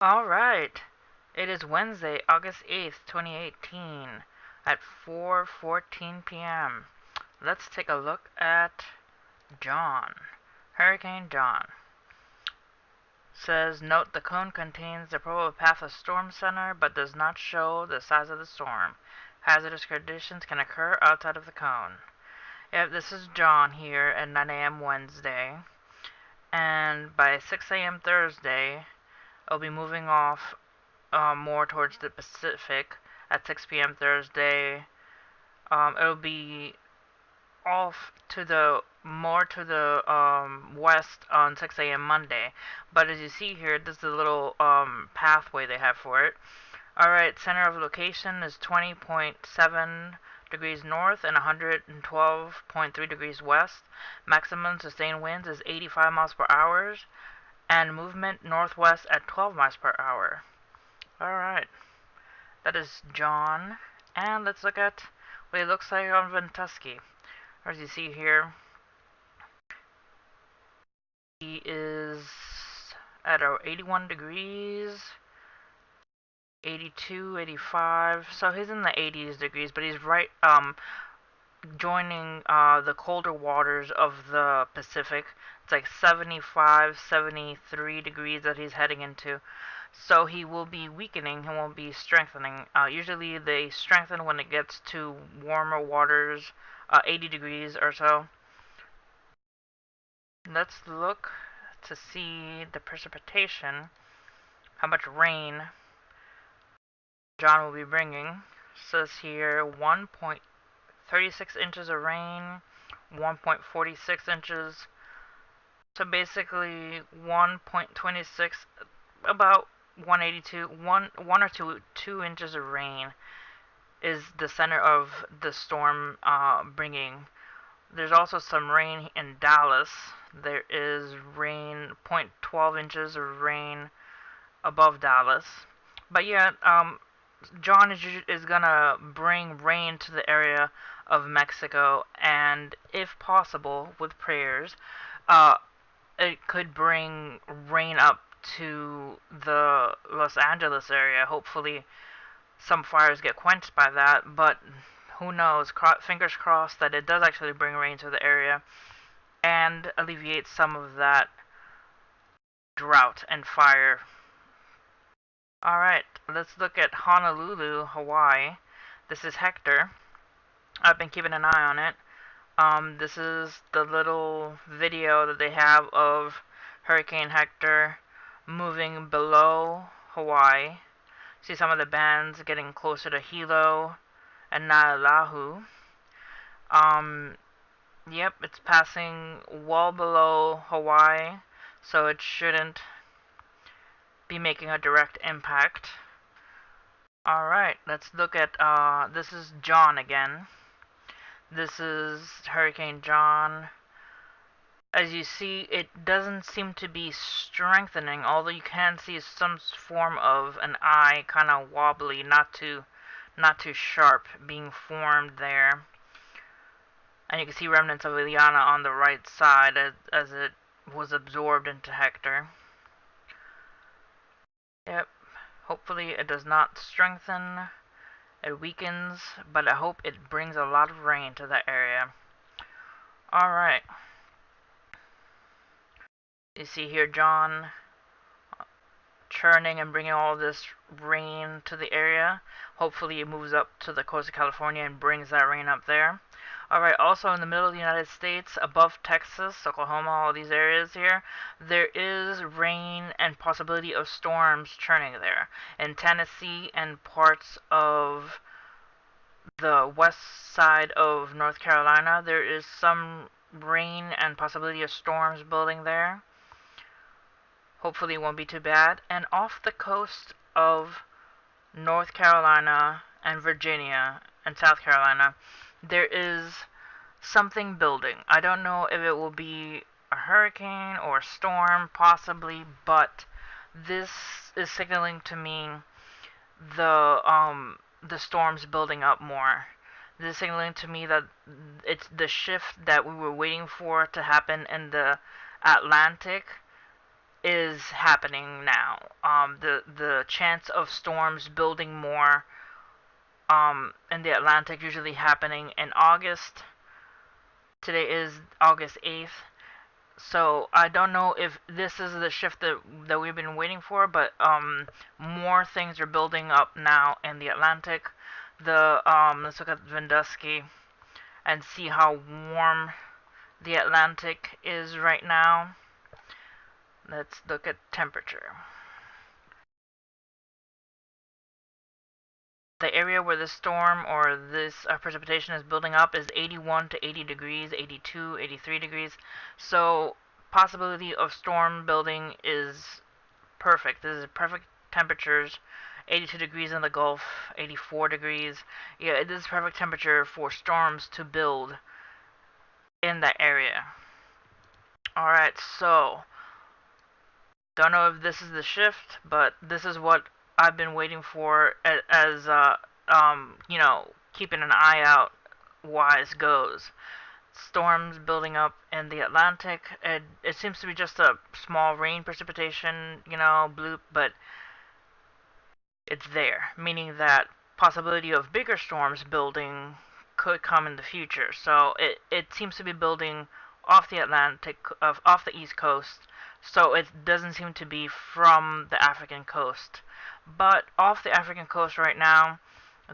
Alright, it is Wednesday, August 8th, 2018 at 4:14 p.m. Let's take a look at John. Hurricane John. Says, note the cone contains the probable path of storm center but does not show the size of the storm. Hazardous conditions can occur outside of the cone. Yep, this is John here at 9 a.m. Wednesday. And by 6 a.m. Thursday, it'll be moving off more towards the Pacific at 6 p.m. Thursday. It'll be off to the more to the west on 6 a.m. Monday. But as you see here, this is a little pathway they have for it. Alright, center of location is 20.7 degrees north and 112.3 degrees west. Maximum sustained winds is 85 miles per hour and movement northwest at 12 miles per hour. Alright, that is John. And let's look at what it looks like on Ventusky. As you see here, he is at 81 degrees, 82, 85. So he's in the 80s degrees, but he's right joining the colder waters of the Pacific. It's like 75, 73 degrees that he's heading into. So he will be weakening, he won't be strengthening. Usually they strengthen when it gets to warmer waters, 80 degrees or so. Let's look to see the precipitation, how much rain John will be bringing. It says here 1.36 inches of rain, 1.46 inches. So basically 1.26, about 182, one or two inches of rain is the center of the storm bringing. There's also some rain in Dallas. There is rain, 0.12 inches of rain above Dallas. But yeah, John is gonna bring rain to the area of Mexico, and if possible, with prayers, it could bring rain up to the Los Angeles area. Hopefully some fires get quenched by that, but who knows? Fingers crossed that it does actually bring rain to the area and alleviate some of that drought and fire. Alright, let's look at Honolulu, Hawaii. This is Hector. I've been keeping an eye on it. This is the little video that they have of Hurricane Hector moving below Hawaii. See some of the bands getting closer to Hilo and Na'elahu. Yep, it's passing well below Hawaii, so it shouldn't be making a direct impact. Alright, let's look at, this is John again. This is Hurricane John. As you see, it doesn't seem to be strengthening, although you can see some form of an eye kind of wobbly, not too sharp, being formed there. And you can see remnants of Ileana on the right side as it was absorbed into Hector. Yep, hopefully it does not strengthen, it weakens, but I hope it brings a lot of rain to that area. Alright. You see here John churning and bringing all this rain to the area. Hopefully it moves up to the coast of California and brings that rain up there. Alright, also in the middle of the United States, above Texas, Oklahoma, all these areas here, there is rain and possibility of storms churning there. In Tennessee and parts of the west side of North Carolina, there is some rain and possibility of storms building there. Hopefully it won't be too bad. And off the coast of North Carolina and Virginia and South Carolina, there is something building. I don't know if it will be a hurricane or a storm, possibly, but this is signaling to me the storm's building up more. This is signaling to me that it's the shift that we were waiting for to happen in the Atlantic is happening now. The chance of storms building more in the Atlantic usually happening in August. Today is August 8th. So I don't know if this is the shift that we've been waiting for, but more things are building up now in the Atlantic. Let's look at Ventusky and see how warm the Atlantic is right now. Let's look at temperature. The area where this storm or this precipitation is building up is 81 to 80 degrees, 82, 83 degrees. So possibility of storm building is perfect. This is perfect temperatures. 82 degrees in the Gulf, 84 degrees. Yeah, this is perfect temperature for storms to build in that area. Alright, so don't know if this is the shift, but this is what I've been waiting for as keeping an eye out wise goes. Storms building up in the Atlantic. It seems to be just a small rain precipitation, bloop, but it's there, meaning that possibility of bigger storms building could come in the future. So it seems to be building off the Atlantic, off the East Coast, so it doesn't seem to be from the African coast. But off the African coast right now,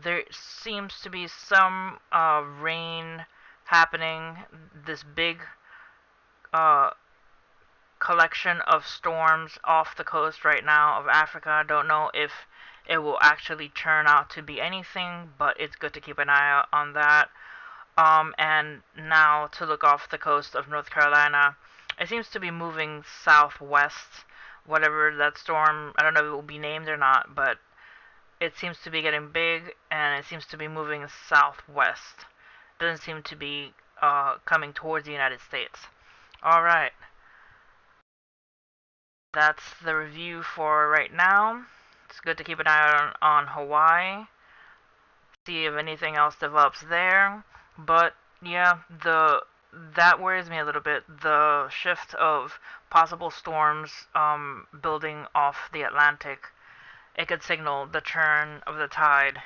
there seems to be some rain happening. This big uh, collection of storms off the coast right now of Africa. I don't know if it will actually turn out to be anything, but it's good to keep an eye out on that. And now to look off the coast of North Carolina. It seems to be moving southwest, whatever that storm, I don't know if it will be named or not, but it seems to be getting big, and it seems to be moving southwest. Doesn't seem to be coming towards the United States. Alright, that's the review for right now. It's good to keep an eye out on Hawaii, see if anything else develops there. But yeah, that worries me a little bit. The shift of possible storms building off the Atlantic. It could signal the turn of the tide.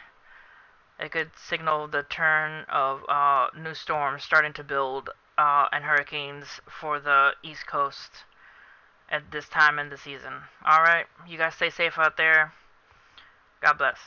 It could signal the turn of new storms starting to build and hurricanes for the East Coast at this time in the season. Alright, you guys stay safe out there. God bless.